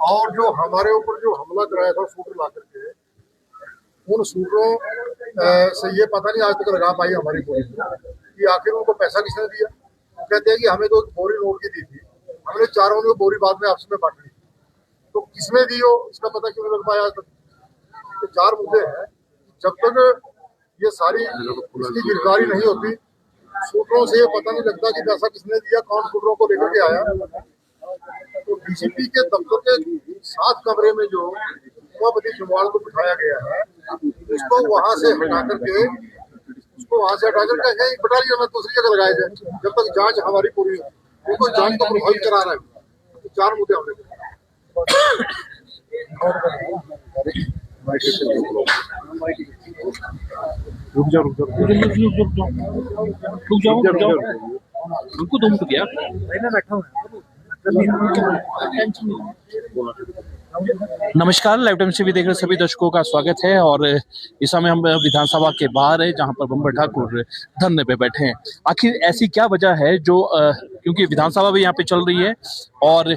और जो हमारे ऊपर जो हमला कराया था शूटर ला करके, उन शूटरों से ये पता नहीं आज तक लगा पाई हमारी पुलिस कि आखिर उनको पैसा किसने दिया। वो कहते हैं कि हमें तो बोरी नोट की दी थी, हमने चारों ने बोरी बाद में आपस में बांटी, तो किसने दी हो इसका पता क्यों नहीं लग पाया आज तक। तो चार मुद्दे हैं, जब तक ये सारी इसकी गिरफ्तारी नहीं होती, शूटरों से ये पता नहीं लगता कि पैसा किसने दिया, कौन शूटरों को लेकर के आया। तो डीजीपी के दफ्तर के 7 कमरे में जो उमापति जम्वाल को बिठाया गया है, उसको वहां से हटा करके कहीं बटालियन में दूसरी जगह लगाए जाए जब तक जांच हमारी पूरी हो। उनको जांच को प्रभावित करा रहा है। 4 मुद्दे हमने रुक जाओ रुको 2 मिनट गया मैं बैठा हूँ। नमस्कार, लाइव टाइम्स टीवी देख रहे सभी दर्शकों का स्वागत है। और इस समय हम विधानसभा के बाहर है जहां पर बम्बर ठाकुर धरने पे बैठे हैं। आखिर ऐसी क्या वजह है जो क्योंकि विधानसभा भी यहाँ पे चल रही है और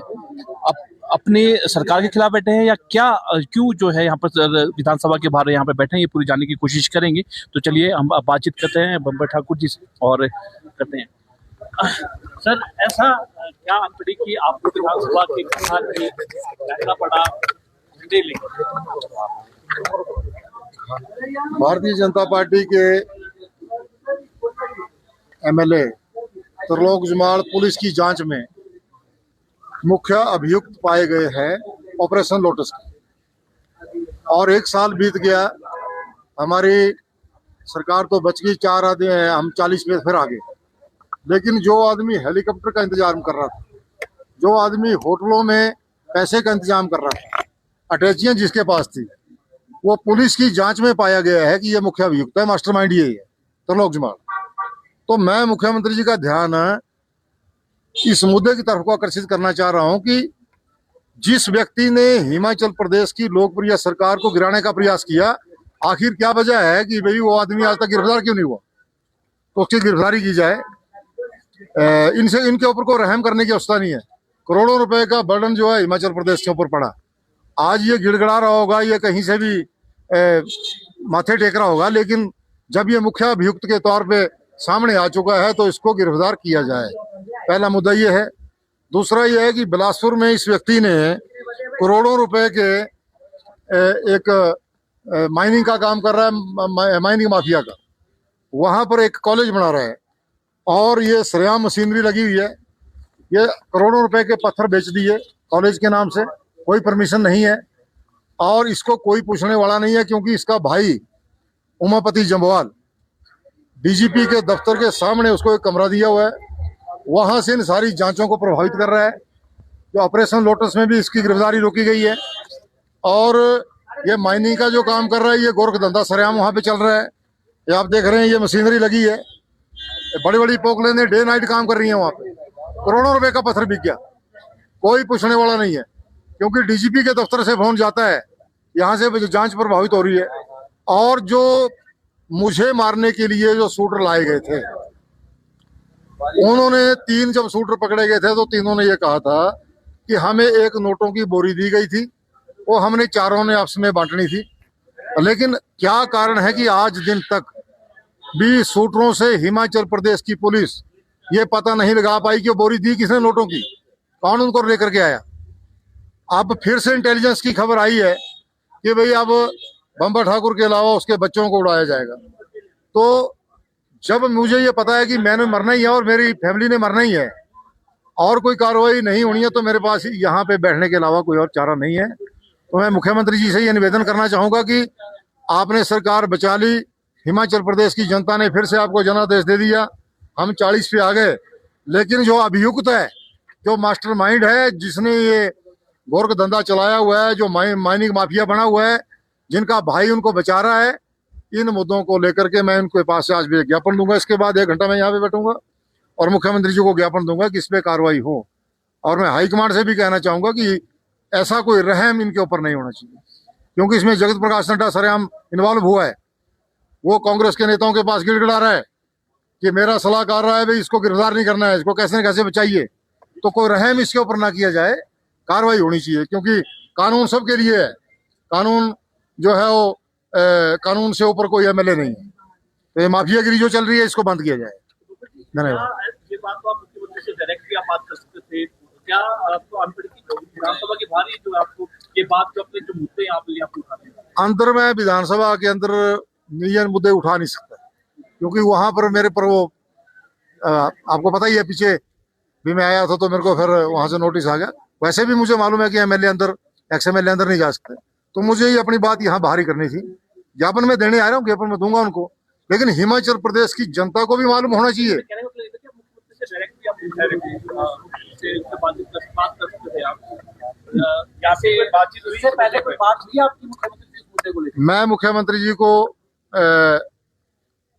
अपने सरकार के खिलाफ बैठे हैं या क्या, क्यों जो है यहाँ पर विधानसभा के बाहर यहाँ पे बैठे हैं, ये पूरी जानने की कोशिश करेंगे। तो चलिए हम बातचीत करते हैं बम्बर ठाकुर जी से और करते हैं। सर, ऐसा क्या पड़ी कि आपको विधानसभा के रहना पड़ा? भारतीय जनता पार्टी के एमएलए त्रिलोक जमाल पुलिस की जांच में मुख्य अभियुक्त पाए गए हैं ऑपरेशन लोटस के। और 1 साल बीत गया, हमारी सरकार तो बच गई, 4 आदमी हैं, हम 40 पे फिर आगे। लेकिन जो आदमी हेलीकॉप्टर का इंतजाम कर रहा था, जो आदमी होटलों में पैसे का इंतजाम कर रहा था, अटैचियां जिसके पास थी, वो पुलिस की जांच में पाया गया है कि ये मुख्य अभियुक्त है, मास्टरमाइंड ये है त्रिलोक जमाल। तो मैं मुख्यमंत्री जी का ध्यान इस मुद्दे की तरफ को आकर्षित करना चाह रहा हूं कि जिस व्यक्ति ने हिमाचल प्रदेश की लोकप्रिय सरकार को गिराने का प्रयास किया, आखिर क्या वजह है कि भाई वो आदमी आज तक गिरफ्तार क्यों नहीं हुआ, तो उसकी गिरफ्तारी की जाए। इनके ऊपर को रहम करने की अवस्था नहीं है। करोड़ों रुपए का बर्डन जो है हिमाचल प्रदेश के ऊपर पड़ा। आज ये गिड़गिड़ा रहा होगा, ये कहीं से भी माथे टेक रहा होगा, लेकिन जब ये मुख्य अभियुक्त के तौर पे सामने आ चुका है तो इसको गिरफ्तार किया जाए। पहला मुद्दा ये है। दूसरा ये है कि बिलासपुर में इस व्यक्ति ने करोड़ों रुपए के एक माइनिंग का काम कर रहा है, माइनिंग माफिया का, वहां पर एक कॉलेज बना रहा है और ये सरेआम मशीनरी लगी हुई है। ये करोड़ों रुपए के पत्थर बेच दिए कॉलेज के नाम से, कोई परमिशन नहीं है और इसको कोई पूछने वाला नहीं है, क्योंकि इसका भाई उमापति जम्वाल डीजीपी के दफ्तर के सामने उसको एक कमरा दिया हुआ है, वहां से इन सारी जांचों को प्रभावित कर रहा है। जो ऑपरेशन लोटस में भी इसकी गिरफ्तारी रोकी गई है और ये माइनिंग का जो काम कर रहा है, ये गोरख धंधा सरेआम वहां पे चल रहा है। ये आप देख रहे हैं, ये मशीनरी लगी है, बड़ी बड़ी पोकलें डे नाइट काम कर रही हैं वहां पे। करोड़ों रुपए का पत्थर बिक गया, कोई पूछने वाला नहीं है, क्योंकि डीजीपी के दफ्तर से फोन जाता है, यहाँ से जांच प्रभावित हो रही है। और जो मुझे मारने के लिए जो शूटर लाए गए थे, उन्होंने 3 जब शूटर पकड़े गए थे तो तीनों ने ये कहा था कि हमें एक नोटों की बोरी दी गई थी, वो हमने चारों ने आपस में बांटनी थी। लेकिन क्या कारण है कि आज दिन तक भी शूटरों से हिमाचल प्रदेश की पुलिस ये पता नहीं लगा पाई कि वो बोरी दी किसने नोटों की, कौन उनको लेकर के आया। अब फिर से इंटेलिजेंस की खबर आई है कि भाई अब बम्बर ठाकुर के अलावा उसके बच्चों को उड़ाया जाएगा। तो जब मुझे ये पता है कि मैंने मरना ही है और मेरी फैमिली ने मरना ही है और कोई कार्रवाई नहीं होनी है, तो मेरे पास यहाँ पे बैठने के अलावा कोई और चारा नहीं है। तो मैं मुख्यमंत्री जी से ये निवेदन करना चाहूँगा कि आपने सरकार बचा ली, हिमाचल प्रदेश की जनता ने फिर से आपको जनादेश दे दिया, हम 40 पे आ गए। लेकिन जो अभियुक्त है, जो मास्टरमाइंड है, जिसने ये गोरख धंधा चलाया हुआ है, जो माइनिंग माफिया बना हुआ है, जिनका भाई उनको बचा रहा है, इन मुद्दों को लेकर के मैं उनके पास से आज भी ज्ञापन दूंगा। इसके बाद 1 घंटा मैं यहाँ पे बैठूंगा और मुख्यमंत्री जी को ज्ञापन दूंगा कि इस पे कार्रवाई हो। और मैं हाईकमांड से भी कहना चाहूंगा कि ऐसा कोई रहम इनके ऊपर नहीं होना चाहिए, क्योंकि इसमें जगत प्रकाश नड्डा सरेआम इन्वॉल्व हुआ है। वो कांग्रेस के नेताओं के पास गिड़गिड़ा रहा है कि मेरा सलाहकार रहा है, भाई इसको गिरफ्तार नहीं करना है, इसको कैसे न कैसे बचाइए। तो कोई रहम इसके ऊपर ना किया जाए। कार्रवाई होनी चाहिए, क्योंकि कानून सबके लिए है। कानून जो है वो कानून से ऊपर कोई एमएलए नहीं है। तो ये माफियागिरी जो चल रही है इसको बंद किया जाए। धन्यवाद। ये बात तो आप मुख्यमंत्री से डायरेक्ट भी आप बात कर सकते थे, क्या आपको अनपढ़ की विधानसभा के बाहर ही जो आपको ये बात जो अपने जो मुद्दे आप उठाते हैं अंदर मैं विधानसभा के अंदर मिलियन मुद्दे उठा नहीं सकता, क्योंकि वहां पर मेरे पर वो आपको पता ही है, पीछे भी मैं आया था तो मेरे को फिर वहां से नोटिस आ गया। वैसे भी मुझे मालूम है कि एमएलए अंदर, एक्स एमएलए अंदर नहीं जा सकते, तो मुझे ही अपनी बात यहाँ बाहर ही करनी थी। ज्ञापन में देने आ रहा हूँ, ज्ञापन में दूंगा उनको, लेकिन हिमाचल प्रदेश की जनता को भी मालूम होना चाहिए। मैं मुख्यमंत्री जी को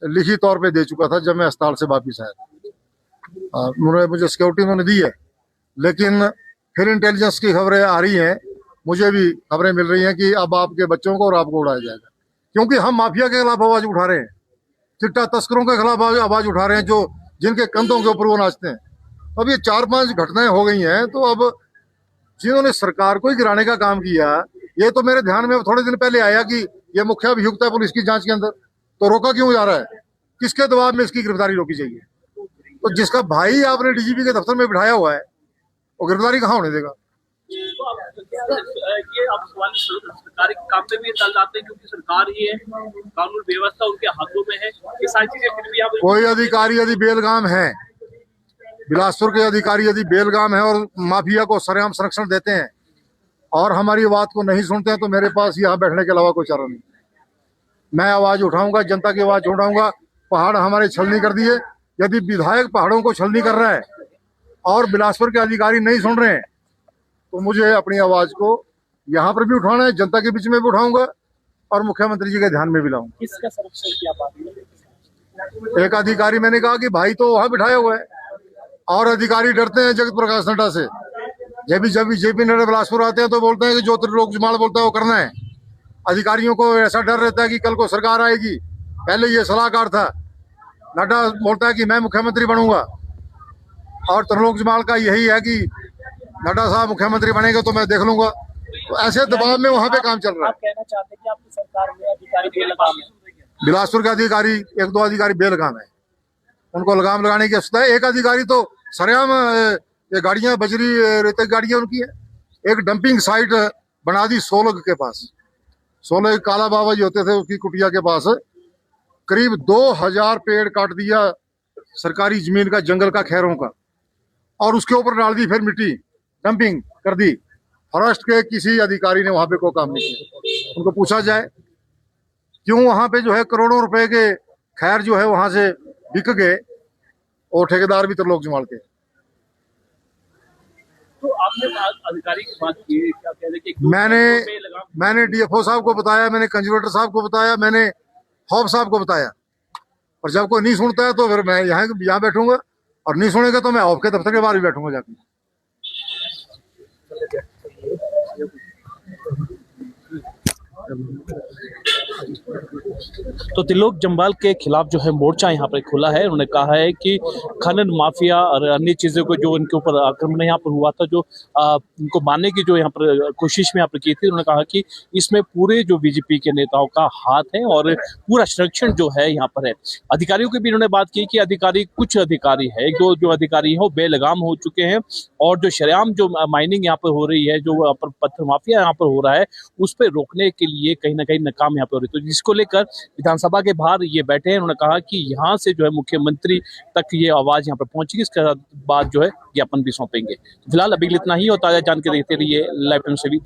लिखित तौर पे दे चुका था जब मैं अस्पताल से वापिस आया। उन्होंने मुझे सिक्योरिटी उन्होंने दी है, लेकिन फिर इंटेलिजेंस की खबरें आ रही हैं, मुझे भी खबरें मिल रही हैं कि अब आपके बच्चों को और आपको उड़ाया जाएगा, क्योंकि हम माफिया के खिलाफ आवाज उठा रहे हैं, चिट्टा तस्करों के खिलाफ आवाज उठा रहे हैं, जो जिनके कंधों के ऊपर वो नाचते हैं। अब ये 4-5 घटनाएं हो गई हैं, तो अब जिन्होंने सरकार को ही गिराने का काम किया, ये तो मेरे ध्यान में थोड़े दिन पहले आया कि ये मुख्य अभियुक्त है पुलिस की जांच के अंदर, तो रोका क्यों जा रहा है? किसके दबाव में इसकी गिरफ्तारी रोकी जाएगी? तो जिसका भाई आपने डीजीपी के दफ्तर में बिठाया हुआ है, वो गिरफ्तारी कहाँ होने देगा? ये आप सवाल सरकारी काम में भी डाल जाते हैं, क्योंकि सरकार ही है, कानून व्यवस्था उनके हाथों में है, ये सारी चीजें फिर भी आप कोई अधिकारी यदि बेलगाम है, बिलासपुर के अधिकारी यदि बेलगाम है और माफिया को सरेआम संरक्षण देते हैं और हमारी बात को नहीं सुनते हैं, तो मेरे पास यहाँ बैठने के अलावा कोई चारा नहीं। मैं आवाज उठाऊंगा, जनता की आवाज उठाऊंगा। पहाड़ हमारे छलनी कर दिए, यदि विधायक पहाड़ों को छलनी कर रहा है और बिलासपुर के अधिकारी नहीं सुन रहे हैं, तो मुझे अपनी आवाज को यहाँ पर भी उठाना है, जनता के बीच में भी उठाऊंगा और मुख्यमंत्री जी के ध्यान में भी लाऊंगा। किसका संरक्षण किया बात? एक अधिकारी, मैंने कहा कि भाई तो वहां बिठाया हुआ है, और अधिकारी डरते हैं जगत प्रकाश नड्डा से। जब भी जेपी नड्डा बिलासपुर आते हैं तो बोलते हैं कि जो त्रिलोक जमाल बोलता है वो करना है। अधिकारियों को ऐसा डर रहता है कि कल को सरकार आएगी, पहले ये सलाहकार था, नड्डा बोलता है कि मैं मुख्यमंत्री बनूंगा, और त्रिलोक जमाल का यही है कि नड्डा साहब मुख्यमंत्री बनेंगे तो मैं देख लूंगा। तो ऐसे दबाव में वहां पे काम चल रहा है। आप कहना चाहते हैं कि आपकी सरकार में अधिकारी बेलगाम है? बिलासपुर के अधिकारी 1-2 अधिकारी बेलगाम है, उनको लगाम लगाने की आवश्यकता है। एक अधिकारी तो सरेआम ये गाड़ियां, बजरी रेत की गाड़ियां उनकी है। एक डंपिंग साइट बना दी सोलग के पास, सोलग काला बाबा जी होते थे उसकी कुटिया के पास, करीब 2000 पेड़ काट दिया सरकारी जमीन का, जंगल का, खैरों का, और उसके ऊपर डाल दी फिर मिट्टी, डंपिंग कर दी। फॉरेस्ट के किसी अधिकारी ने वहां पे कोई काम नहीं किया। उनको पूछा जाए क्यों वहां पे जो है करोड़ों रुपए के खैर जो है वहां से बिक गए, और ठेकेदार भी त्रिलोक जमाल के। तो आपने अधिकारी की बात की, क्या कह रहे कि मैंने डीएफओ साहब को बताया, मैंने कंजर्वेटर साहब को बताया, मैंने हॉब साहब को बताया, और जब कोई नहीं सुनता है तो फिर मैं यहाँ बैठूंगा, और नहीं सुनेगा तो मैं हॉब के दफ्तर के बाहर भी बैठूंगा जाके। तो त्रिलोक जम्वाल के खिलाफ जो है मोर्चा यहाँ पर खुला है। उन्होंने कहा है कि खनन माफिया और अन्य चीजों को जो इनके ऊपर आक्रमण यहाँ पर हुआ था, जो इनको मारने की जो यहाँ पर कोशिश में यहाँ पर की थी, उन्होंने कहा कि इसमें पूरे जो बीजेपी के नेताओं का हाथ है और पूरा संरक्षण जो है यहाँ पर है। अधिकारियों की भी इन्होंने बात की कि अधिकारी, कुछ अधिकारी है, जो अधिकारी है वो बेलगाम हो चुके हैं, और जो शरेआम जो माइनिंग यहाँ पर हो रही है, जो पत्थर माफिया यहाँ पर हो रहा है, उस पर रोकने के लिए कहीं ना कहीं नाकाम यहाँ पर हो रही है। तो जिसको लेकर विधानसभा के बाहर ये बैठे हैं। उन्होंने कहा कि यहाँ से जो है मुख्यमंत्री तक ये आवाज यहाँ पर पहुंचेगी, इसके बाद जो है ज्ञापन भी सौंपेंगे। फिलहाल अभी इतना ही, और ताजा जानकारी देते रहिए लाइव टाइम्स से भी।